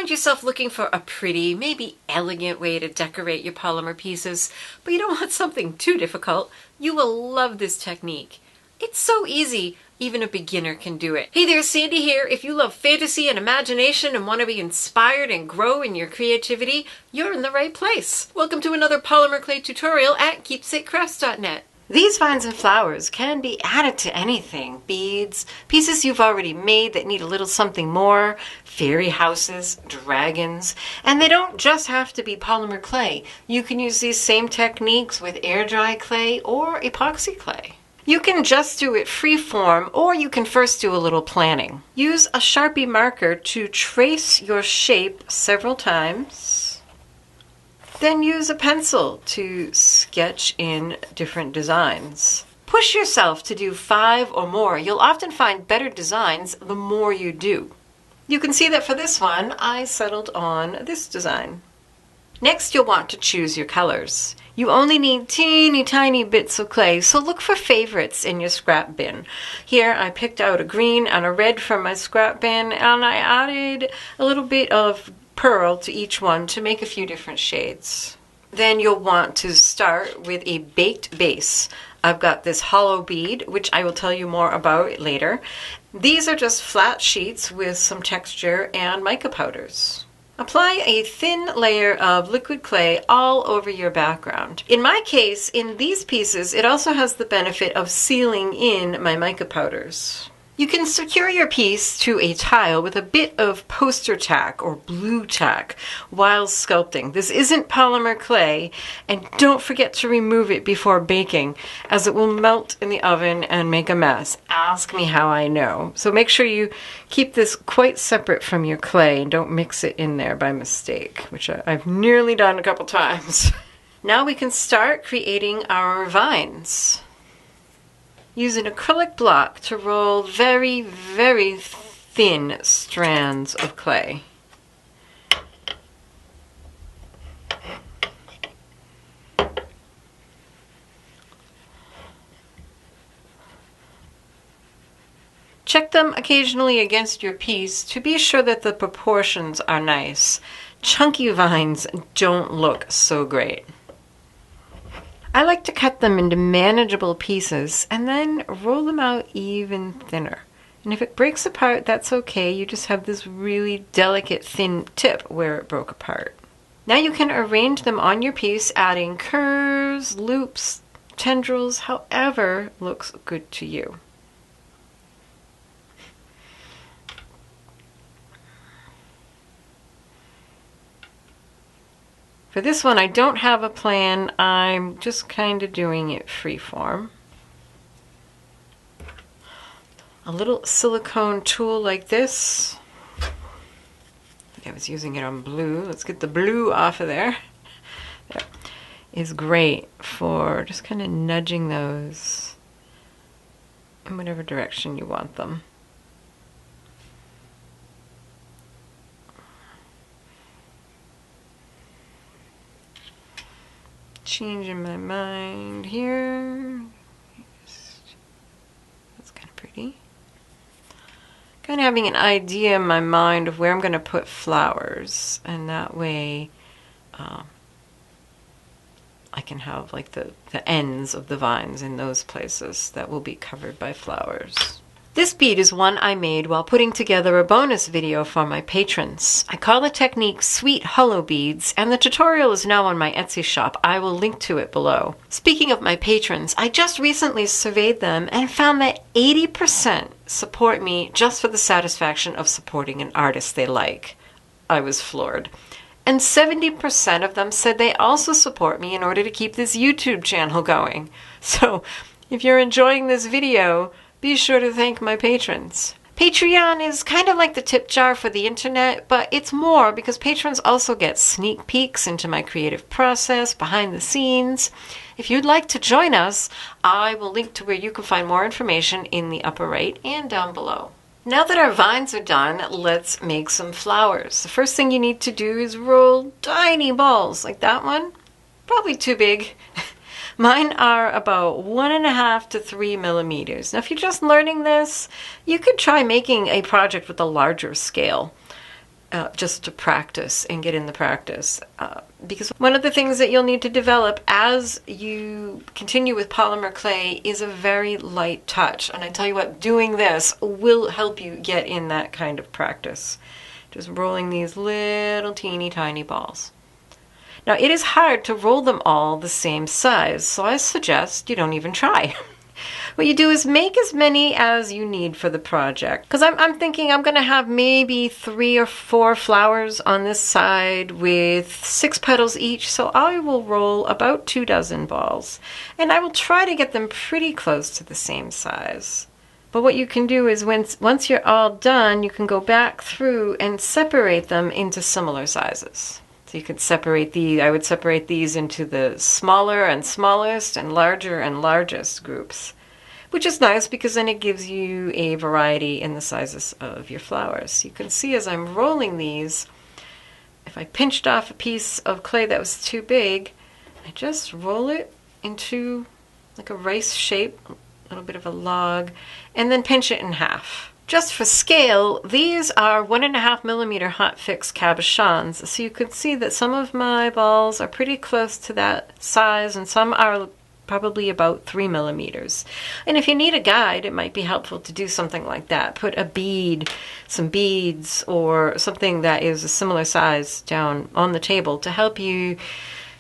find yourself looking for a pretty, maybe elegant way to decorate your polymer pieces, but you don't want something too difficult, you will love this technique. It's so easy, even a beginner can do it. Hey there, Sandy here. If you love fantasy and imagination and want to be inspired and grow in your creativity, you're in the right place. Welcome to another polymer clay tutorial at keepsakecrafts.net. These vines and flowers can be added to anything. Beads, pieces you've already made that need a little something more, fairy houses, dragons, and they don't just have to be polymer clay. You can use these same techniques with air dry clay or epoxy clay. You can just do it freeform, or you can first do a little planning. Use a Sharpie marker to trace your shape several times. Then use a pencil to sketch in different designs. Push yourself to do 5 or more. You'll often find better designs the more you do. You can see that for this one, I settled on this design. Next, you'll want to choose your colors. You only need teeny tiny bits of clay, so look for favorites in your scrap bin. Here I picked out a green and a red from my scrap bin, and I added a little bit of pearl to each one to make a few different shades. Then you'll want to start with a baked base. I've got this hollow bead, which I will tell you more about later. These are just flat sheets with some texture and mica powders. Apply a thin layer of liquid clay all over your background. In my case, in these pieces, it also has the benefit of sealing in my mica powders. You can secure your piece to a tile with a bit of poster tack or Blu Tac while sculpting. This isn't polymer clay, and don't forget to remove it before baking, as it will melt in the oven and make a mess. Ask me how I know. So make sure you keep this quite separate from your clay and don't mix it in there by mistake, which I've nearly done a couple times. Now we can start creating our vines. Use an acrylic block to roll very, very thin strands of clay. Check them occasionally against your piece to be sure that the proportions are nice. Chunky vines don't look so great. I like to cut them into manageable pieces and then roll them out even thinner. And if it breaks apart, that's okay. You just have this really delicate thin tip where it broke apart. Now you can arrange them on your piece, adding curves, loops, tendrils, however looks good to you. For this one, I don't have a plan. I'm just kind of doing it freeform. A little silicone tool like this. I think I was using it on blue. Let's get the blue off of there. There. Is great for just kind of nudging those in whatever direction you want them. Changing my mind here. That's kind of pretty. Kind of having an idea in my mind of where I'm going to put flowers, and that way I can have like the ends of the vines in those places that will be covered by flowers. This bead is one I made while putting together a bonus video for my patrons. I call the technique Sweet Hollow Beads, and the tutorial is now on my Etsy shop. I will link to it below. Speaking of my patrons, I just recently surveyed them and found that 80% support me just for the satisfaction of supporting an artist they like. I was floored. And 70% of them said they also support me in order to keep this YouTube channel going. So if you're enjoying this video, be sure to thank my patrons. Patreon is kind of like the tip jar for the internet, but it's more because patrons also get sneak peeks into my creative process, behind the scenes. If you'd like to join us, I will link to where you can find more information in the upper right and down below. Now that our vines are done, let's make some flowers. The first thing you need to do is roll tiny balls like that one. Probably too big. Mine are about 1.5 to 3 millimeters. Now, if you're just learning this, you could try making a project with a larger scale. just to practice and get in the practice. Because one of the things that you'll need to develop as you continue with polymer clay is a very light touch. And I tell you what, doing this will help you get in that kind of practice. Just rolling these little teeny tiny balls. Now it is hard to roll them all the same size, so I suggest you don't even try. What you do is make as many as you need for the project. Because I'm thinking I'm going to have maybe 3 or 4 flowers on this side with 6 petals each, so I will roll about 2 dozen balls. And I will try to get them pretty close to the same size. But what you can do is once you're all done, you can go back through and separate them into similar sizes. So you could separate these, I would separate these into the smaller and smallest and largest groups. Which is nice because then it gives you a variety in the sizes of your flowers. You can see as I'm rolling these, if I pinched off a piece of clay that was too big, I just roll it into like a rice shape, a little bit of a log, and then pinch it in half. Just for scale, these are 1.5 millimeter hot fix cabochons, so you can see that some of my balls are pretty close to that size and some are probably about 3 millimeters. And if you need a guide, it might be helpful to do something like that. Put a bead, some beads, or something that is a similar size down on the table to help you,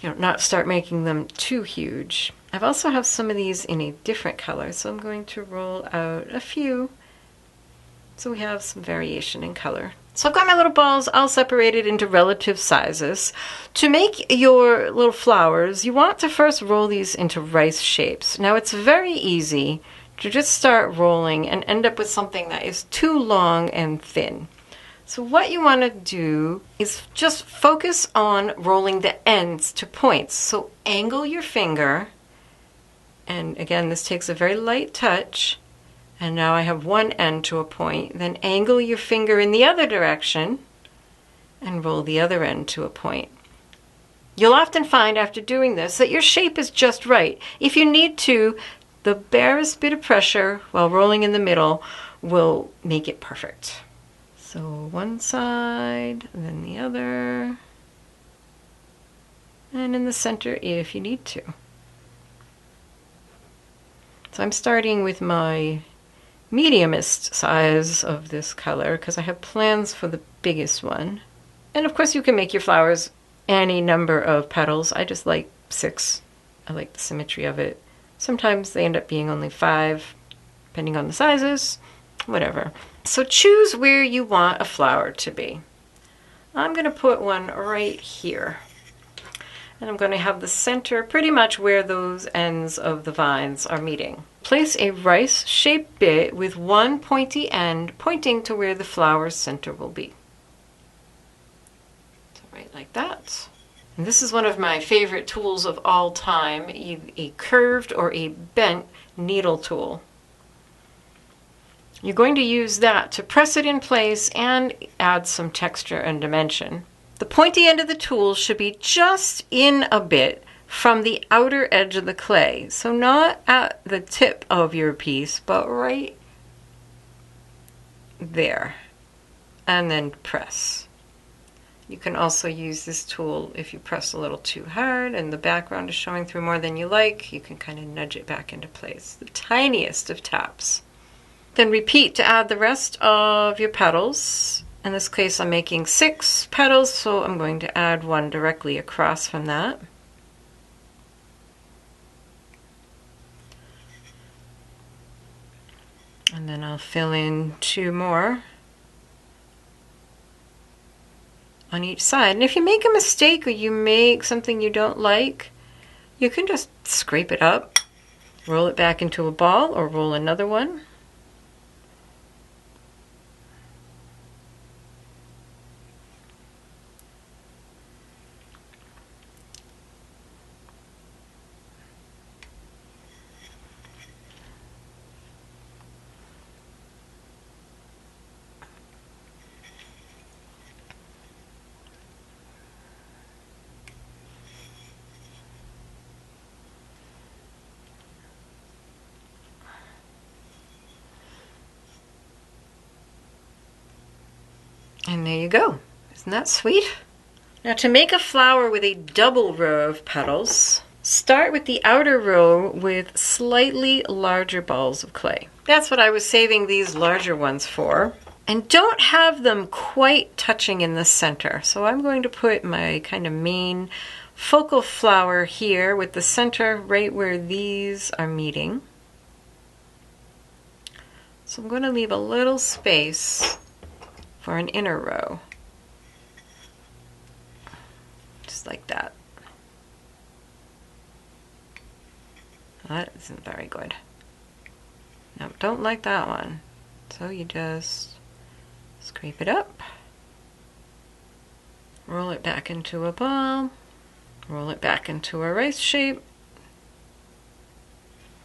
not start making them too huge. I've also have some of these in a different color, so I'm going to roll out a few so we have some variation in color. So I've got my little balls all separated into relative sizes. To make your little flowers, you want to first roll these into rice shapes. Now it's very easy to just start rolling and end up with something that is too long and thin. So what you want to do is just focus on rolling the ends to points. So angle your finger, and again this takes a very light touch. And now I have one end to a point. Then angle your finger in the other direction and roll the other end to a point. You'll often find after doing this that your shape is just right. If you need to, the barest bit of pressure while rolling in the middle will make it perfect. So one side, and then the other, and in the center if you need to. So I'm starting with my mediumest size of this color because I have plans for the biggest one. And of course you can make your flowers any number of petals. I just like 6. I like the symmetry of it. Sometimes they end up being only 5, depending on the sizes, whatever. So choose where you want a flower to be. I'm going to put one right here. And I'm going to have the center pretty much where those ends of the vines are meeting. Place a rice-shaped bit with one pointy end pointing to where the flower's center will be. So right like that. And this is one of my favorite tools of all time, a curved or a bent needle tool. You're going to use that to press it in place and add some texture and dimension. The pointy end of the tool should be just in a bit from the outer edge of the clay. So not at the tip of your piece, but right there. And then press. You can also use this tool if you press a little too hard and the background is showing through more than you like. You can kind of nudge it back into place. The tiniest of taps. Then repeat to add the rest of your petals. In this case I'm making 6 petals, so I'm going to add one directly across from that. And then I'll fill in 2 more on each side. And if you make a mistake or you make something you don't like, you can just scrape it up, roll it back into a ball, or roll another one. And there you go. Isn't that sweet? Now to make a flower with a double row of petals, start with the outer row with slightly larger balls of clay. That's what I was saving these larger ones for. And don't have them quite touching in the center. So I'm going to put my kind of main focal flower here with the center right where these are meeting. So I'm going to leave a little space for an inner row. Just like that. That isn't very good. No, don't like that one. So you just scrape it up, roll it back into a ball, roll it back into a rice shape,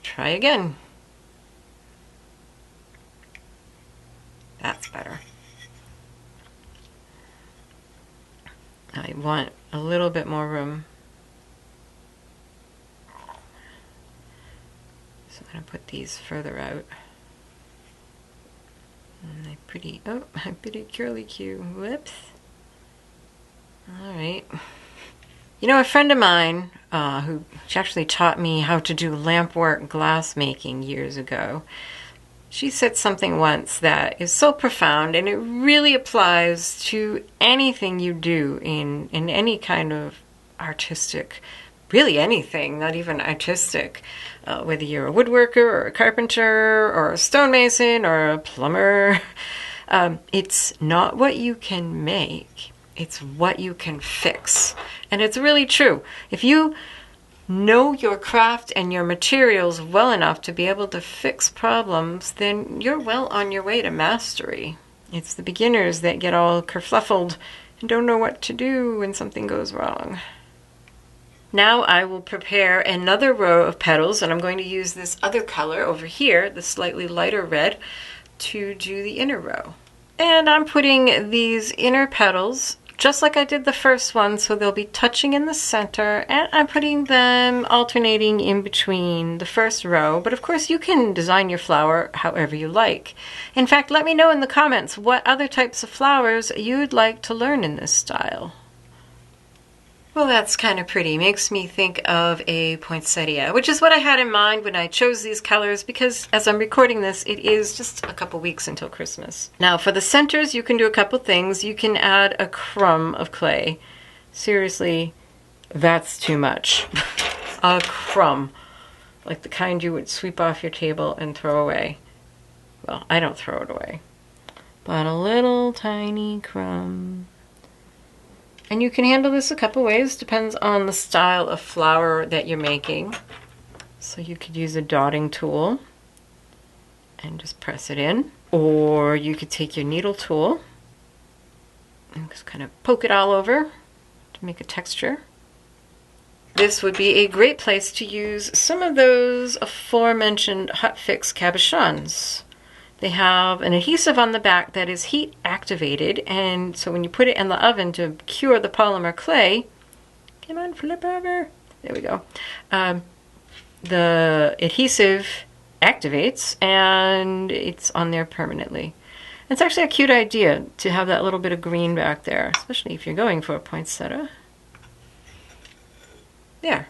try again. That's better. I want a little bit more room. So I'm going to put these further out. And my pretty curly-cue. Whoops. Alright. You know, a friend of mine, who actually taught me how to do lamp work glass making years ago, she said something once that is so profound, and it really applies to anything you do in any kind of artistic, really anything, not even artistic, whether you're a woodworker or a carpenter or a stonemason or a plumber. It's not what you can make, it's what you can fix. And it's really true. If you know your craft and your materials well enough to be able to fix problems, then you're well on your way to mastery. It's the beginners that get all kerfluffled and don't know what to do when something goes wrong. Now I will prepare another row of petals, and I'm going to use this other color over here, the slightly lighter red, to do the inner row. And I'm putting these inner petals just like I did the first one, so they'll be touching in the center, and I'm putting them alternating in between the first row. But of course you can design your flower however you like. In fact, let me know in the comments what other types of flowers you'd like to learn in this style. Well, that's kind of pretty. Makes me think of a poinsettia, which is what I had in mind when I chose these colors, because as I'm recording this, it is just a couple weeks until Christmas. Now, for the centers, you can do a couple things. You can add a crumb of clay. Seriously, that's too much. A crumb, like the kind you would sweep off your table and throw away. Well, I don't throw it away, but a little tiny crumb. And you can handle this a couple ways, depends on the style of flower that you're making. So you could use a dotting tool and just press it in. Or you could take your needle tool and just kind of poke it all over to make a texture. This would be a great place to use some of those aforementioned hot fix cabochons. They have an adhesive on the back that is heat activated, and so when you put it in the oven to cure the polymer clay, come on, flip over, there we go, the adhesive activates and it's on there permanently. It's actually a cute idea to have that little bit of green back there, especially if you're going for a poinsettia. There.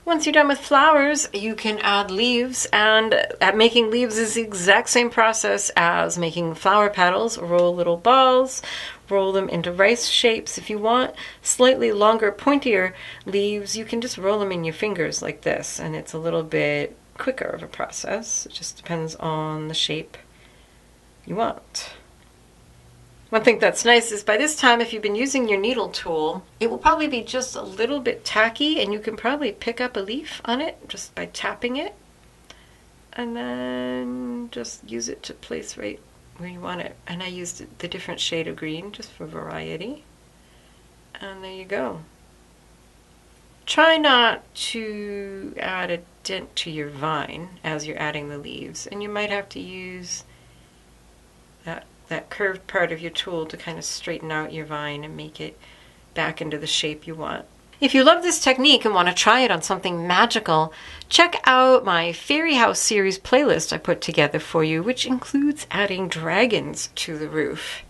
Once you're done with flowers, you can add leaves, and making leaves is the exact same process as making flower petals. Roll little balls, roll them into rice shapes. If you want slightly longer, pointier leaves, you can just roll them in your fingers like this, and it's a little bit quicker of a process. It just depends on the shape you want. One thing that's nice is by this time, if you've been using your needle tool, it will probably be just a little bit tacky, and you can probably pick up a leaf on it just by tapping it, and then just use it to place right where you want it. And I used the different shade of green just for variety, and there you go. Try not to add a dent to your vine as you're adding the leaves, and you might have to use that curved part of your tool to kind of straighten out your vine and make it back into the shape you want. If you love this technique and want to try it on something magical, check out my Fairy House series playlist I put together for you, which includes adding dragons to the roof.